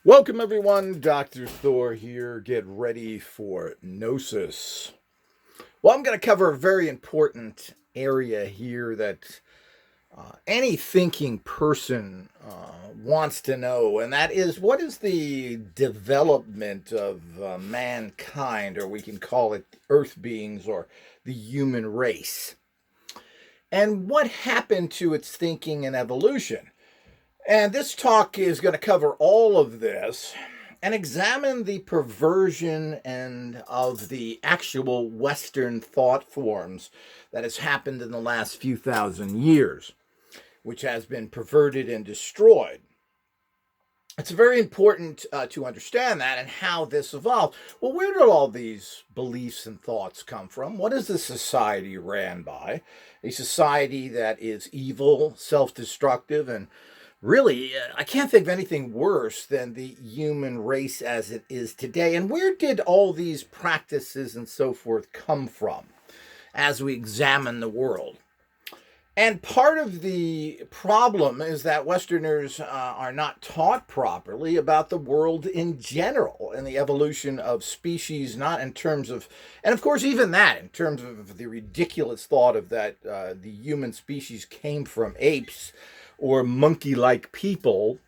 Welcome everyone, Dr. Thor here. Get ready for Gnosis. Well, I'm going to cover a very important area here that any thinking person wants to know, and that is, what is the development of mankind, or we can call it earth beings or the human race, and what happened to its thinking and evolution? And this talk is going to cover all of this and examine the perversion and of the actual Western thought forms that has happened in the last few thousand years, which has been perverted and destroyed. It's very important to understand that and how this evolved. Well, where did all these beliefs and thoughts come from? What is the society ran by? A society that is evil, self-destructive, and really, I can't think of anything worse than the human race as it is today. And where did all these practices and so forth come from as we examine the world? And part of the problem is that Westerners are not taught properly about the world in general and the evolution of species, not in terms of, and of course, even that, in terms of the ridiculous thought of that the human species came from apes or monkey-like people,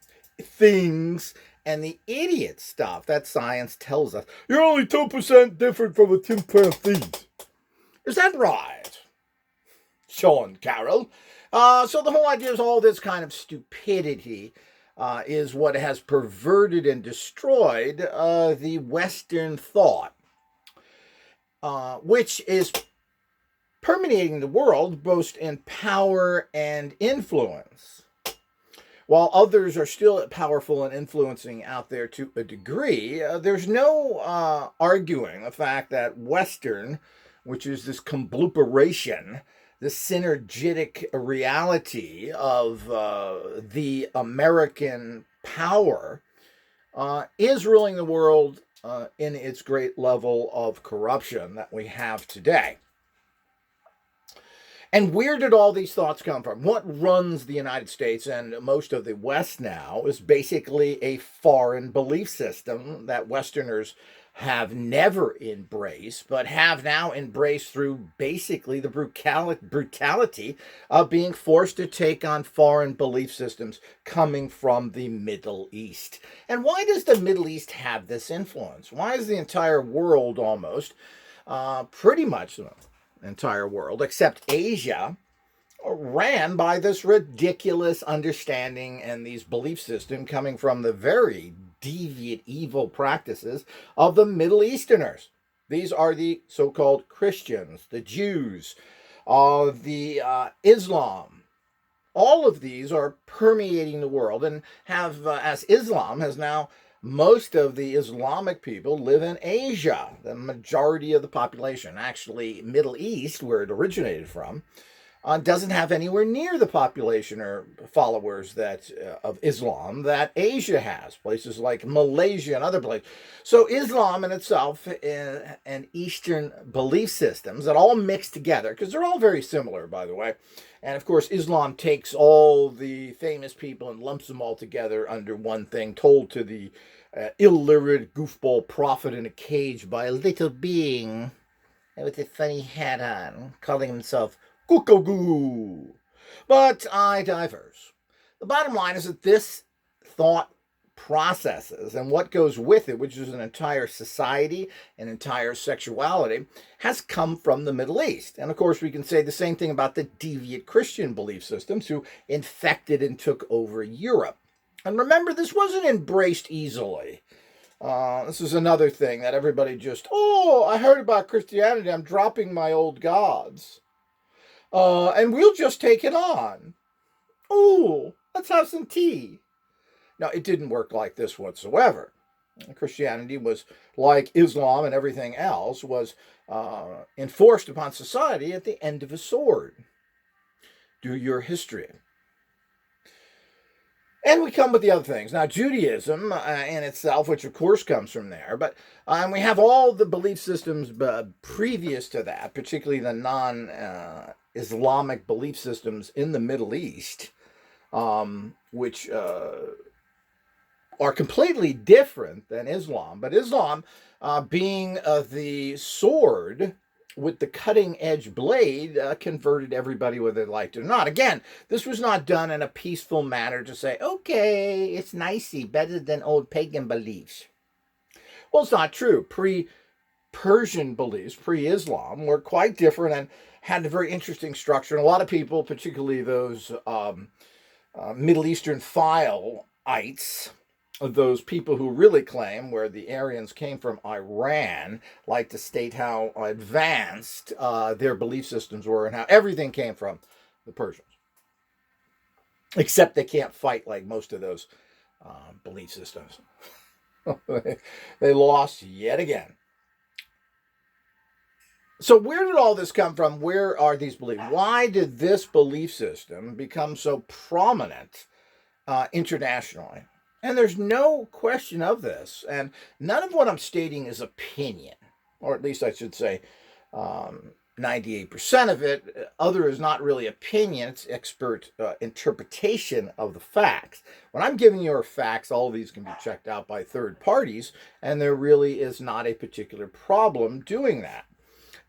things, and the idiot stuff that science tells us. You're only 2% different from a chimpanzee. Is that right, Sean Carroll? So the whole idea is all this kind of stupidity is what has perverted and destroyed the Western thought, which is permeating the world both in power and influence. While others are still powerful and influencing out there to a degree, there's no arguing the fact that Western, which is this conglomeration, the synergetic reality of the American power, is ruling the world in its great level of corruption that we have today. And where did all these thoughts come from? What runs the United States and most of the West now is basically a foreign belief system that Westerners have never embraced, but have now embraced through basically the brutality of being forced to take on foreign belief systems coming from the Middle East. And why does the Middle East have this influence? Why is the entire world almost, pretty much the entire world, except Asia, ran by this ridiculous understanding and these belief system coming from the very deviant, evil practices of the Middle Easterners? These are the so-called Christians, the Jews, the Islam. All of these are permeating the world and have, as Islam has now, most of the Islamic people live in Asia. The majority of the population, actually Middle East, where it originated from, doesn't have anywhere near the population or followers that of Islam that Asia has. Places like Malaysia and other places. So Islam in itself and Eastern belief systems that all mix together, because they're all very similar, by the way. And of course, Islam takes all the famous people and lumps them all together under one thing, told to the illiterate goofball prophet in a cage by a little being with a funny hat on, calling himself Cuckoo. But I diverse. The bottom line is that this thought processes and what goes with it, which is an entire society, an entire sexuality, has come from the Middle East. And of course, we can say the same thing about the deviant Christian belief systems who infected and took over Europe. And remember, this wasn't embraced easily. This is another thing that everybody just, oh, I heard about Christianity, I'm dropping my old gods. And we'll just take it on. Oh, let's have some tea. Now, it didn't work like this whatsoever. Christianity was, like Islam and everything else, was enforced upon society at the end of a sword. Do your history. And we come with the other things. Now, Judaism in itself, which of course comes from there, but we have all the belief systems previous to that, particularly the non-Islamic belief systems in the Middle East, which are completely different than Islam. But Islam, being the sword with the cutting edge blade, converted everybody whether they liked it or not. Again, this was not done in a peaceful manner to say, okay, it's nicey, better than old pagan beliefs. Well, it's not true. Persian beliefs, pre-Islam, were quite different and had a very interesting structure. And a lot of people, particularly those Middle Eastern Phile-ites, those people who really claim where the Aryans came from Iran, like to state how advanced their belief systems were and how everything came from the Persians. Except they can't fight like most of those belief systems. They lost yet again. So where did all this come from? Where are these beliefs? Why did this belief system become so prominent internationally? And there's no question of this. And none of what I'm stating is opinion, or at least I should say 98% of it. Other is not really opinion. It's expert interpretation of the facts. When I'm giving you facts, all of these can be checked out by third parties, and there really is not a particular problem doing that.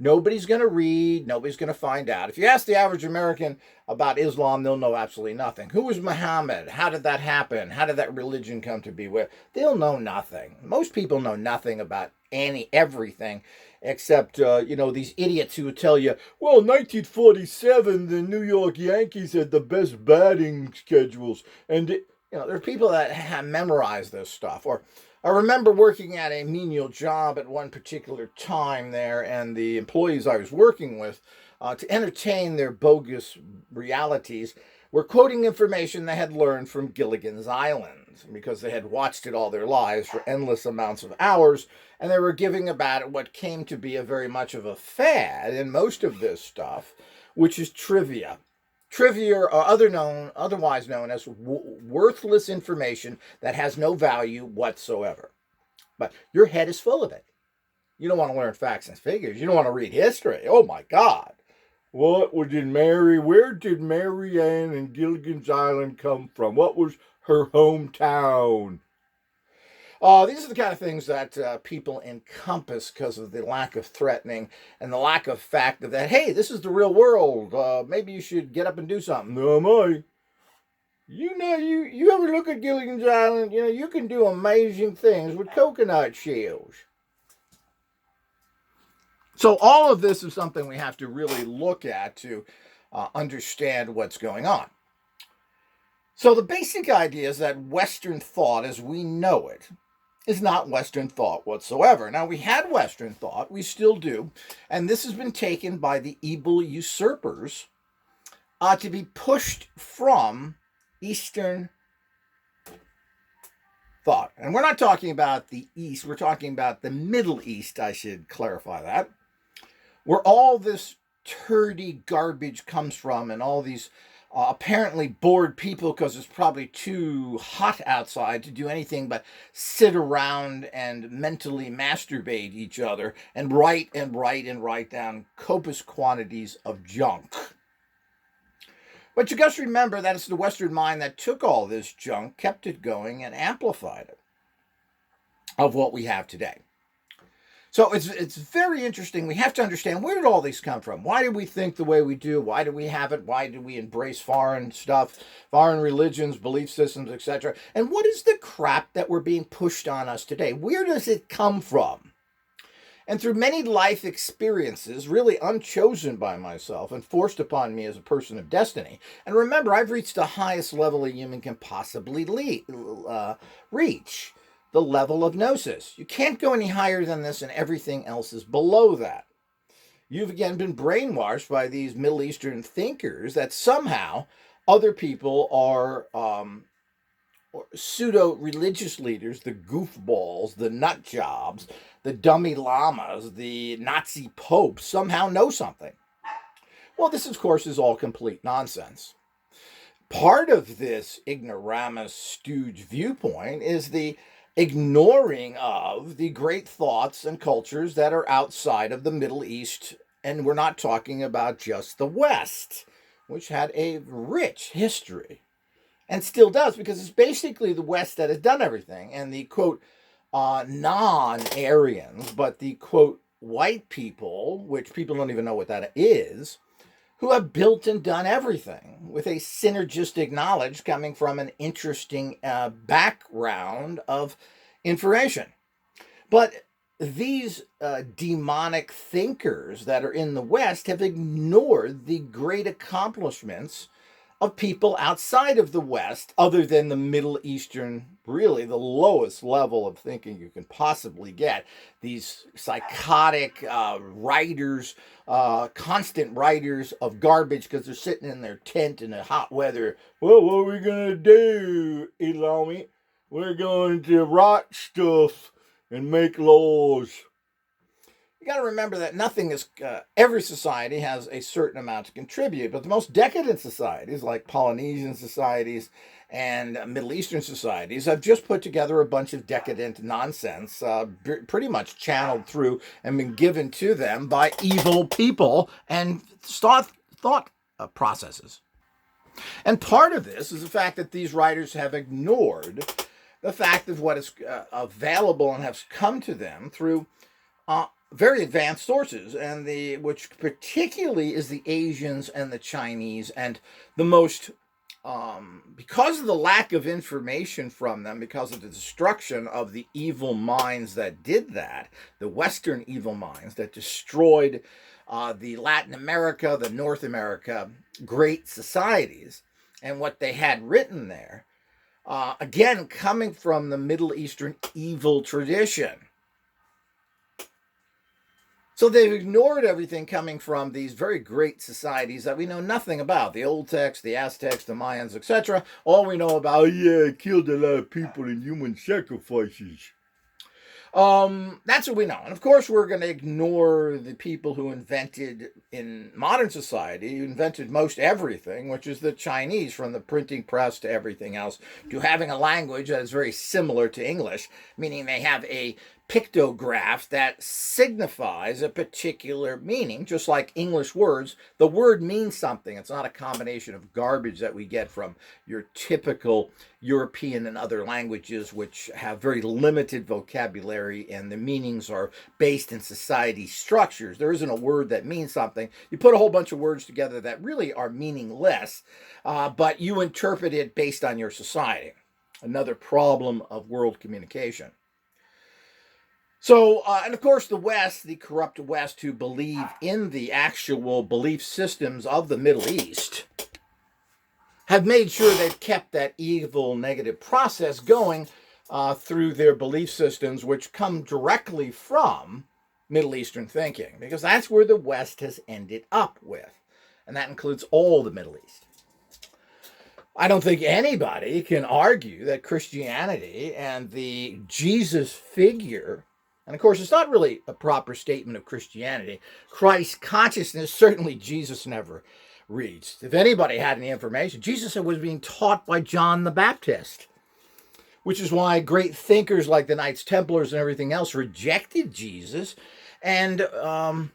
Nobody's going to read. Nobody's going to find out. If you ask the average American about Islam, they'll know absolutely nothing. Who was Muhammad? How did that happen? How did that religion come to be? They'll know nothing. Most people know nothing about everything, except, these idiots who would tell you, well, 1947, the New York Yankees had the best batting schedules. And, there's people that have memorized this stuff. Or I remember working at a menial job at one particular time there, and the employees I was working with, to entertain their bogus realities, were quoting information they had learned from Gilligan's Island, because they had watched it all their lives for endless amounts of hours, and they were giving about it what came to be a very much of a fad in most of this stuff, which is trivia. Trivia are otherwise known as worthless information that has no value whatsoever. But your head is full of it. You don't want to learn facts and figures. You don't want to read history. Oh my God. Where did Mary Ann and Gilligan's Island come from? What was her hometown? These are the kind of things that people encompass because of the lack of threatening and the lack of fact that, hey, this is the real world. Maybe you should get up and do something. No, am I? You ever look at Gilligan's Island? You can do amazing things with coconut shells. So all of this is something we have to really look at to understand what's going on. So the basic idea is that Western thought as we know it is not Western thought whatsoever. Now, we had Western thought, we still do, and this has been taken by the evil usurpers to be pushed from Eastern thought. And we're not talking about the East, we're talking about the Middle East, I should clarify that, where all this turdy garbage comes from, and all these apparently bored people because it's probably too hot outside to do anything but sit around and mentally masturbate each other and write down copious quantities of junk. But you just remember that it's the Western mind that took all this junk, kept it going, and amplified it of what we have today. So it's very interesting. We have to understand, where did all these come from? Why do we think the way we do? Why do we have it? Why do we embrace foreign stuff, foreign religions, belief systems, etc.? And what is the crap that we're being pushed on us today? Where does it come from? And through many life experiences, really unchosen by myself and forced upon me as a person of destiny. And remember, I've reached the highest level a human can possibly reach. The level of gnosis. You can't go any higher than this, and everything else is below that. You've again been brainwashed by these Middle Eastern thinkers that somehow other people are pseudo-religious leaders, the goofballs, the nut jobs, the dummy llamas, the Nazi popes somehow know something. Well, this, of course, is all complete nonsense. Part of this ignoramus stooge viewpoint is the ignoring of the great thoughts and cultures that are outside of the Middle East. And we're not talking about just the West, which had a rich history and still does, because it's basically the West that has done everything. And the quote, non-Aryans, but the quote, white people, which people don't even know what that is, who have built and done everything with a synergistic knowledge coming from an interesting background of information. But these demonic thinkers that are in the West have ignored the great accomplishments of people outside of the West, other than the Middle Eastern, really the lowest level of thinking you can possibly get. These psychotic writers, constant writers of garbage, because they're sitting in their tent in the hot weather. Well, what are we going to do, Elami? We're going to write stuff and make laws. You got to remember that nothing is, every society has a certain amount to contribute, but the most decadent societies, like Polynesian societies and Middle Eastern societies, have just put together a bunch of decadent nonsense, pretty much channeled through and been given to them by evil people and thought processes. And part of this is the fact that these writers have ignored the fact of what is available and has come to them through very advanced sources, and which particularly is the Asians and the Chinese, and the most, because of the lack of information from them, because of the destruction of the evil minds that did that, the Western evil minds that destroyed the Latin America, the North America great societies, and what they had written there, again, coming from the Middle Eastern evil tradition. So they've ignored everything coming from these very great societies that we know nothing about. The Oltecs, the Aztecs, the Mayans, etc. All we know about, it killed a lot of people in human sacrifices. That's what we know. And of course, we're going to ignore the people who invented, in modern society, who invented most everything, which is the Chinese, from the printing press to everything else, to having a language that is very similar to English, meaning they have a pictograph that signifies a particular meaning, just like English words. The word means something. It's not a combination of garbage that we get from your typical European and other languages, which have very limited vocabulary and the meanings are based in society structures. There isn't a word that means something. You put a whole bunch of words together that really are meaningless, but you interpret it based on your society. Another problem of world communication. So, and of course, the West, the corrupt West, who believe in the actual belief systems of the Middle East, have made sure they've kept that evil negative process going through their belief systems, which come directly from Middle Eastern thinking, because that's where the West has ended up with. And that includes all the Middle East. I don't think anybody can argue that Christianity and the Jesus figure, and of course, it's not really a proper statement of Christianity. Christ consciousness, certainly Jesus never reached. If anybody had any information, Jesus was being taught by John the Baptist, which is why great thinkers like the Knights Templars and everything else rejected Jesus and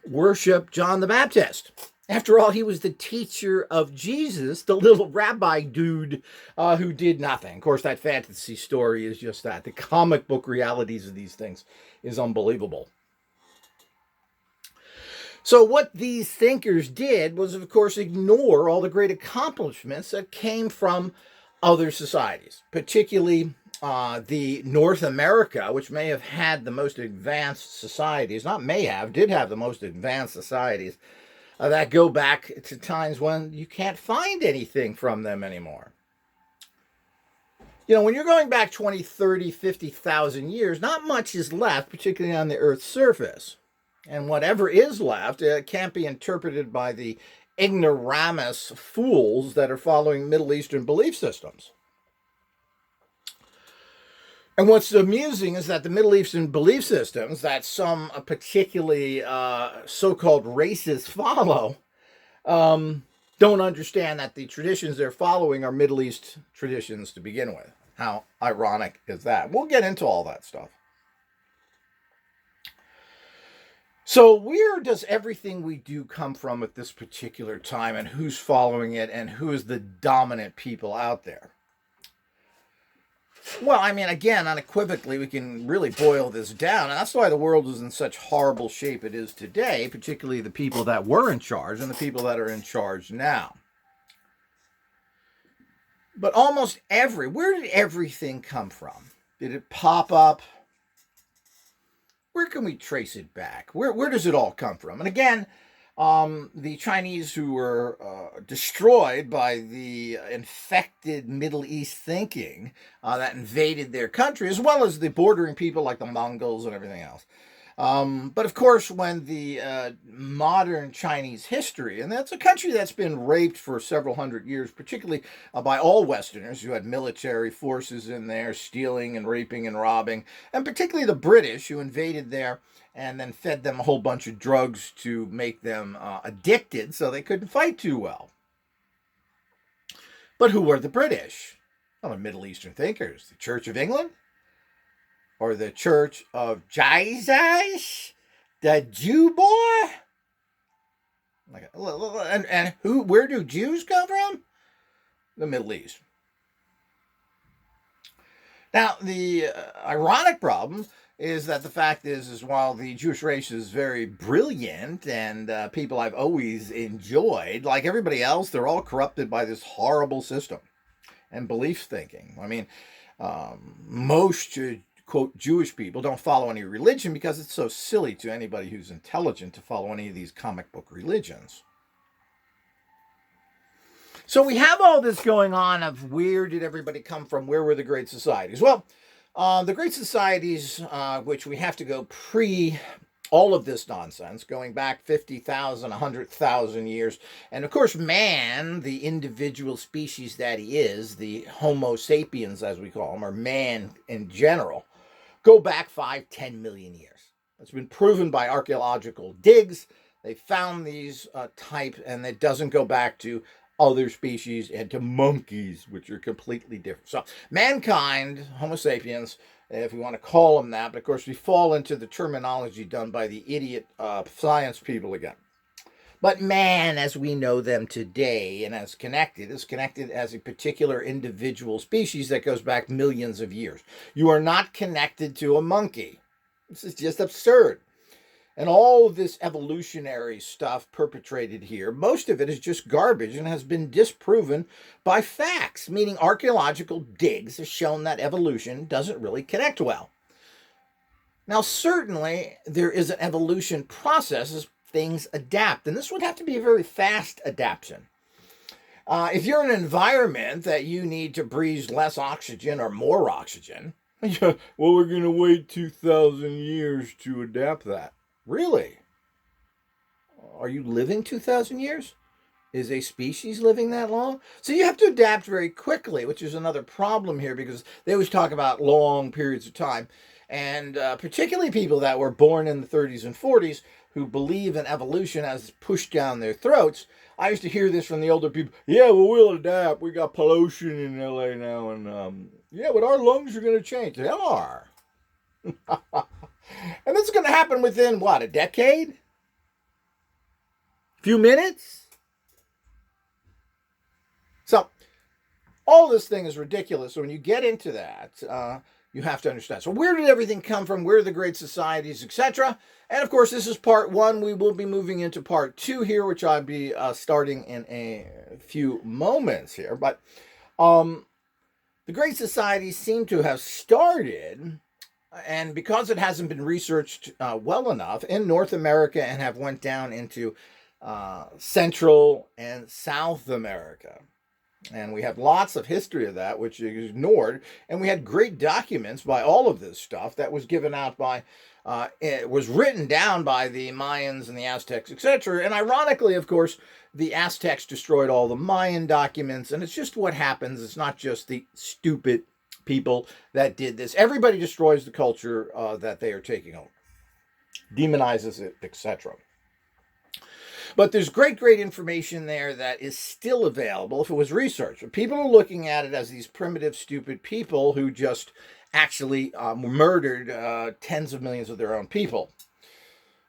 worshiped John the Baptist. After all, he was the teacher of Jesus, the little rabbi dude who did nothing. Of course, that fantasy story is just that. The comic book realities of these things is unbelievable. So what these thinkers did was, of course, ignore all the great accomplishments that came from other societies, particularly the North America, which may have had the most advanced societies, not may have, did have the most advanced societies, that go back to times when you can't find anything from them anymore. You know, when you're going back 20, 30, 50,000 years, not much is left, particularly on the Earth's surface. And whatever is left can't be interpreted by the ignoramus fools that are following Middle Eastern belief systems. And what's amusing is that the Middle Eastern belief systems that some particularly so-called racists follow don't understand that the traditions they're following are Middle East traditions to begin with. How ironic is that? We'll get into all that stuff. So where does everything we do come from at this particular time, and who's following it, and who is the dominant people out there? Well, I mean, again, unequivocally, we can really boil this down. And that's why the world is in such horrible shape it is today, particularly the people that were in charge and the people that are in charge now. But almost where did everything come from? Did it pop up? Where can we trace it back? Where does it all come from? And again, the Chinese who were destroyed by the infected Middle East thinking that invaded their country, as well as the bordering people like the Mongols and everything else. But of course, when the modern Chinese history, and that's a country that's been raped for several hundred years, particularly by all Westerners who had military forces in there stealing and raping and robbing, and particularly the British who invaded there and then fed them a whole bunch of drugs to make them addicted so they couldn't fight too well. But who were the British? Well, the Middle Eastern thinkers, the Church of England, or the Church of Jesus, the Jew boy? And where do Jews come from? The Middle East. Now, the ironic problem is that the fact is while the Jewish race is very brilliant and people I've always enjoyed, like everybody else, they're all corrupted by this horrible system and belief thinking. I mean, most quote Jewish people don't follow any religion because it's so silly to anybody who's intelligent to follow any of these comic book religions. So we have all this going on of where did everybody come from? Where were the great societies? Well, the great societies, which we have to go pre all of this nonsense, going back 50,000, 100,000 years. And of course, man, the individual species that he is, the Homo sapiens, as we call him, or man in general, go back 5-10 million years. It's been proven by archaeological digs. They found these type, and it doesn't go back to other species and to monkeys, which are completely different. So mankind, Homo sapiens, if we want to call them that, but of course we fall into the terminology done by the idiot science people again. But man, as we know them today and as connected, is connected as a particular individual species that goes back millions of years. You are not connected to a monkey. This is just absurd. And all of this evolutionary stuff perpetrated here, most of it is just garbage and has been disproven by facts, meaning archaeological digs have shown that evolution doesn't really connect well. Now, certainly, there is an evolution process as things adapt, and this would have to be a very fast adaptation. If you're in an environment that you need to breathe less oxygen or more oxygen, well, we're going to wait 2,000 years to adapt that. Really? Are you living 2,000 years? Is a species living that long? So you have to adapt very quickly, which is another problem here because they always talk about long periods of time. And particularly people that were born in the 30s and 40s who believe in evolution as pushed down their throats. I used to hear this from the older people. Yeah, well, we'll adapt. We got pollution in LA now. And yeah, but our lungs are going to change. They are. And this is going to happen within, what, a decade? Few minutes? So, all this thing is ridiculous. So when you get into that, you have to understand. So where did everything come from? Where are the great societies, etc.? And of course, this is part one. We will be moving into part two here, which I'll be starting in a few moments here. But the great societies seem to have started, and because it hasn't been researched well enough in North America and have went down into Central and South America. And we have lots of history of that, which is ignored. And we had great documents by all of this stuff that was given out by, it was written down by the Mayans and the Aztecs, etc. And ironically, of course, the Aztecs destroyed all the Mayan documents. And it's just what happens. It's not just the stupid people that did this. Everybody destroys the culture that they are taking over, demonizes it, etc. But there's great information there that is still available if it was researched. But people are looking at it as these primitive, stupid people who just actually murdered tens of millions of their own people.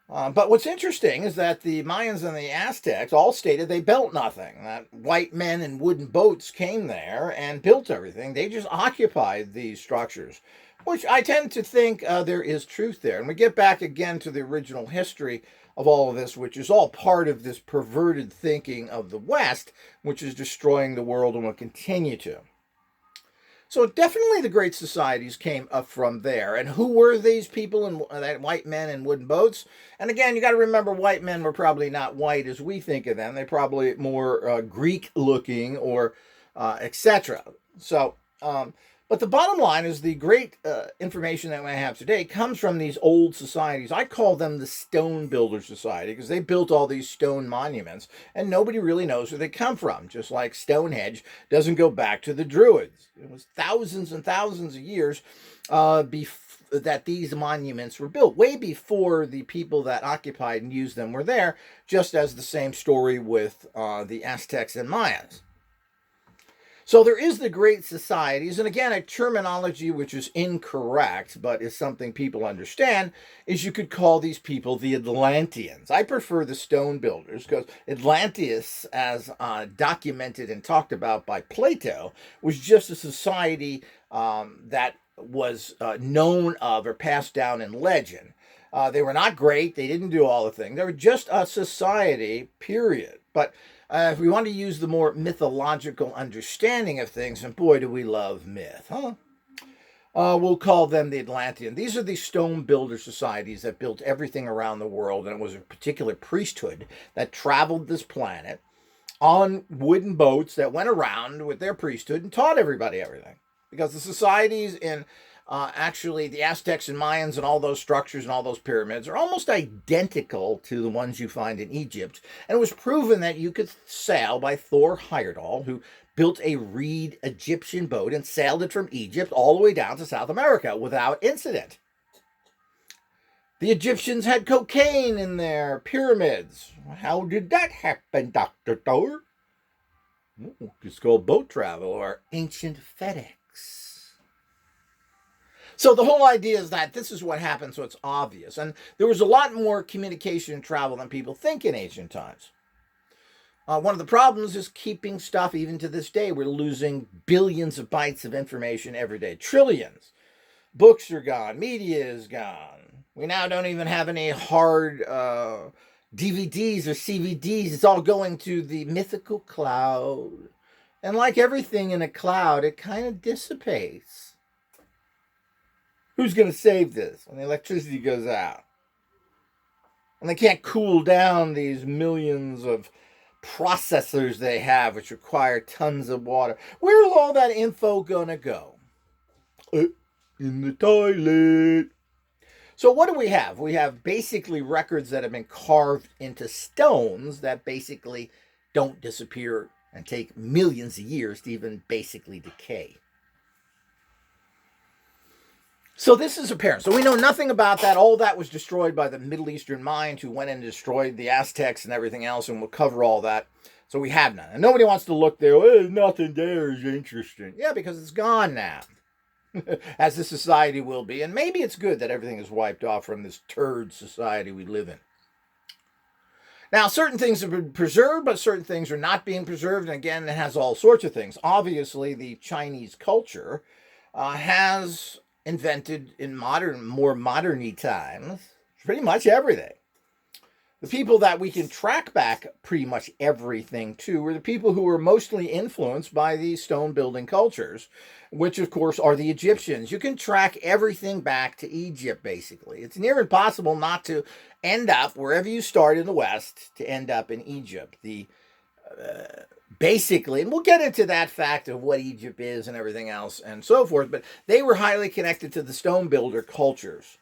But what's interesting is that the Mayans and the Aztecs all stated they built nothing. That white men in wooden boats came there and built everything. They just occupied these structures, which I tend to think there is truth there. And we get back again to the original history of all of this, which is all part of this perverted thinking of the West, which is destroying the world and will continue to. So definitely the great societies came up from there. And who were these people and that white men in wooden boats? And again, you got to remember white men were probably not white as we think of them. They're probably more Greek looking or etc. So, but the bottom line is the great information that we have today comes from these old societies. I call them the Stone Builder Society because they built all these stone monuments and nobody really knows where they come from. Just like Stonehenge doesn't go back to the Druids. It was thousands and thousands of years that these monuments were built, way before the people that occupied and used them were there, just as the same story with the Aztecs and Mayans. So there is the great societies, and again, a terminology which is incorrect, but is something people understand, is you could call these people the Atlanteans. I prefer the stone builders because Atlantis, as documented and talked about by Plato, was just a society that was known of or passed down in legend. They were not great. They didn't do all the things. They were just a society, period. But if we want to use the more mythological understanding of things, and boy, do we love myth, huh? We'll call them the Atlantean. These are the stone builder societies that built everything around the world, and it was a particular priesthood that traveled this planet on wooden boats that went around with their priesthood and taught everybody everything. Because the societies in actually the Aztecs and Mayans and all those structures and all those pyramids are almost identical to the ones you find in Egypt. And it was proven that you could sail by Thor Heyerdahl, who built a reed Egyptian boat and sailed it from Egypt all the way down to South America without incident. The Egyptians had cocaine in their pyramids. How did that happen, Dr. Thor? It's called boat travel or ancient FedEx. So the whole idea is that this is what happened, so it's obvious. And there was a lot more communication and travel than people think in ancient times. One of the problems is keeping stuff even to this day. We're losing billions of bytes of information every day. Trillions. Books are gone. Media is gone. We now don't even have any hard DVDs or CVDs. It's all going to the mythical cloud. And like everything in a cloud, it kind of dissipates. Who's going to save this when the electricity goes out? And they can't cool down these millions of processors they have, which require tons of water. Where's all that info going to go? In the toilet. So what do we have? We have basically records that have been carved into stones that basically don't disappear and take millions of years to even basically decay. So this is apparent. So we know nothing about that. All that was destroyed by the Middle Eastern mind who went and destroyed the Aztecs and everything else, and we'll cover all that. So we have none. And nobody wants to look there. Oh, nothing there is interesting. Yeah, because it's gone now. As the society will be. And maybe it's good that everything is wiped off from this turd society we live in. Now, certain things have been preserved, but certain things are not being preserved. And again, it has all sorts of things. Obviously, the Chinese culture has invented in more modern-y times, pretty much everything. The people that we can track back pretty much everything to were the people who were mostly influenced by these stone building cultures, which of course are the Egyptians. You can track everything back to Egypt, basically. It's near impossible not to end up wherever you start in the West to end up in Egypt. Basically, and we'll get into that fact of what Egypt is and everything else and so forth, but they were highly connected to the stone builder cultures.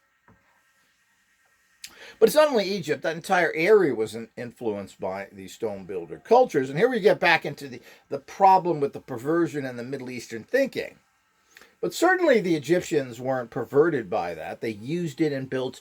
But it's not only Egypt, that entire area was influenced by the stone builder cultures. And here we get back into the problem with the perversion and the Middle Eastern thinking. But certainly the Egyptians weren't perverted by that. They used it and built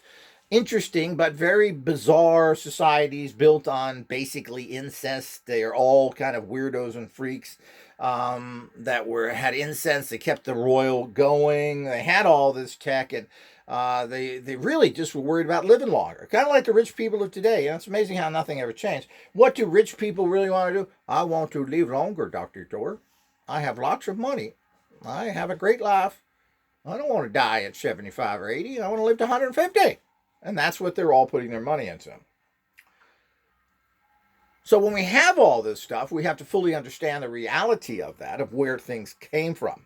interesting but very bizarre societies built on basically incest. They are all kind of weirdos and freaks that had incense. They kept the royal going. They had all this tech, and They really just were worried about living longer. Kind of like the rich people of today. It's amazing how nothing ever changed. What do rich people really want to do? I want to live longer, Dr. Thor. I have lots of money. I have a great life. I don't want to die at 75 or 80. I want to live to 150. And that's what they're all putting their money into. So when we have all this stuff, we have to fully understand the reality of that, of where things came from.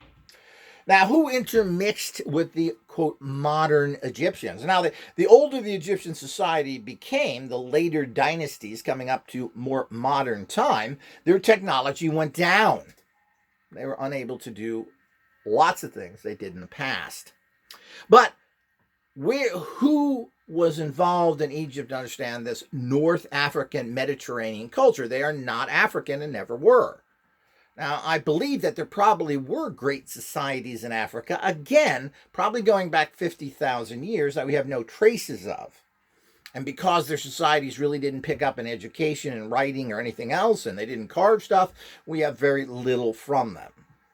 Now, who intermixed with the, quote, modern Egyptians? Now, the older the Egyptian society became, the later dynasties coming up to more modern time, their technology went down. They were unable to do lots of things they did in the past. But who was involved in Egypt to understand this North African Mediterranean culture? They are not African and never were. Now, I believe that there probably were great societies in Africa, again, probably going back 50,000 years that we have no traces of. And because their societies really didn't pick up in education and writing or anything else, and they didn't carve stuff, we have very little from them.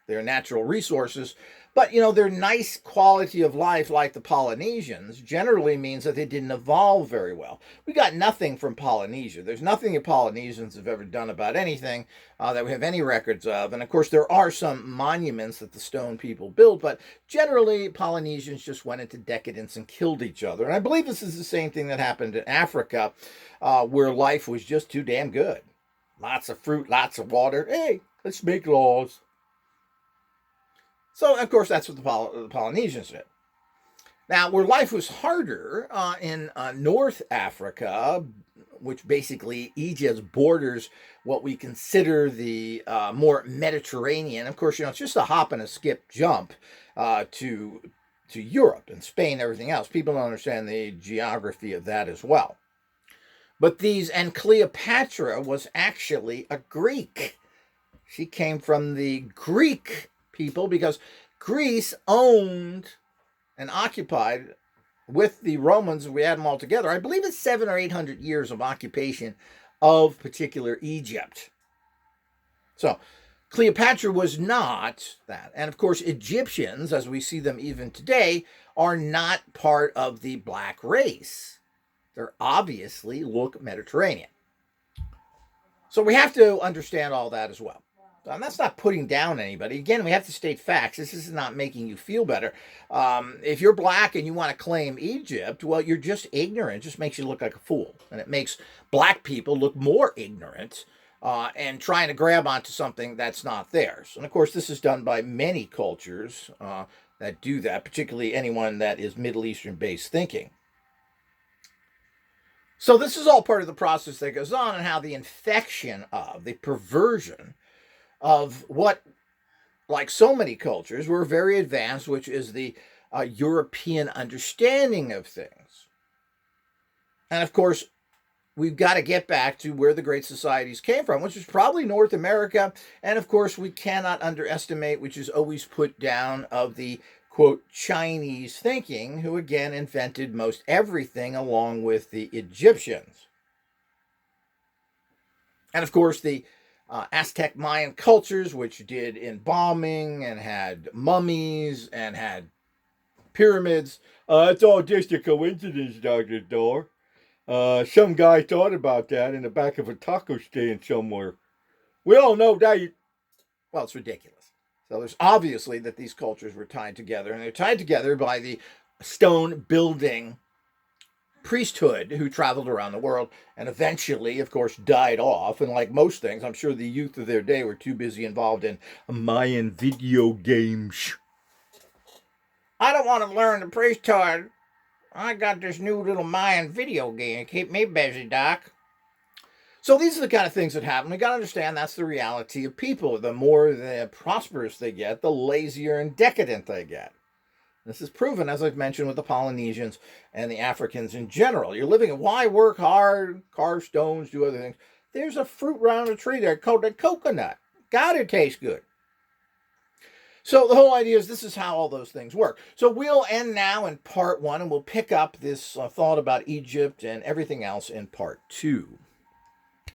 They're natural resources. But, their nice quality of life, like the Polynesians, generally means that they didn't evolve very well. We got nothing from Polynesia. There's nothing the Polynesians have ever done about anything that we have any records of. And, of course, there are some monuments that the stone people built, but generally Polynesians just went into decadence and killed each other. And I believe this is the same thing that happened in Africa, where life was just too damn good. Lots of fruit, lots of water. Hey, let's make laws. So, of course, that's what the Polynesians did. Now, where life was harder in North Africa, which basically Egypt borders what we consider the more Mediterranean. Of course, it's just a hop and a skip jump to Europe and Spain and everything else. People don't understand the geography of that as well. But and Cleopatra was actually a Greek. She came from the Greek people because Greece owned and occupied with the Romans, if we add them all together, I believe it's 700 or 800 years of occupation of particular Egypt. So Cleopatra was not that. And of course, Egyptians, as we see them even today, are not part of the black race. They're obviously look Mediterranean. So we have to understand all that as well. And that's not putting down anybody. Again, we have to state facts. This is not making you feel better. If you're black and you want to claim Egypt, well, you're just ignorant. It just makes you look like a fool. And it makes black people look more ignorant and trying to grab onto something that's not theirs. And of course, this is done by many cultures that do that, particularly anyone that is Middle Eastern-based thinking. So this is all part of the process that goes on, and how the infection of the perversion of what, like so many cultures, were very advanced, which is the European understanding of things. And of course, we've got to get back to where the great societies came from, which is probably North America. And of course, we cannot underestimate, which is always put down, of the, quote, Chinese thinking, who again invented most everything along with the Egyptians. And of course, the Aztec Mayan cultures, which did embalming and had mummies and had pyramids. It's all just a coincidence, Dr. Thor. Some guy thought about that in the back of a taco stand somewhere. We all know that. Well, it's ridiculous. So there's obviously that these cultures were tied together, and they're tied together by the stone building priesthood who traveled around the world and eventually, of course, died off. And like most things, I'm sure the youth of their day were too busy involved in Mayan video games. I don't want to learn the priesthood. I got this new little Mayan video game. Keep me busy, Doc. So these are the kind of things that happen. We got to understand that's the reality of people. The more prosperous they get, the lazier and decadent they get. This is proven, as I've mentioned, with the Polynesians and the Africans in general. You're living, why work hard, carve stones, do other things? There's a fruit around a tree there called a coconut. Gotta taste good. So the whole idea is this is how all those things work. So we'll end now in part 1, and we'll pick up this thought about Egypt and everything else in part 2.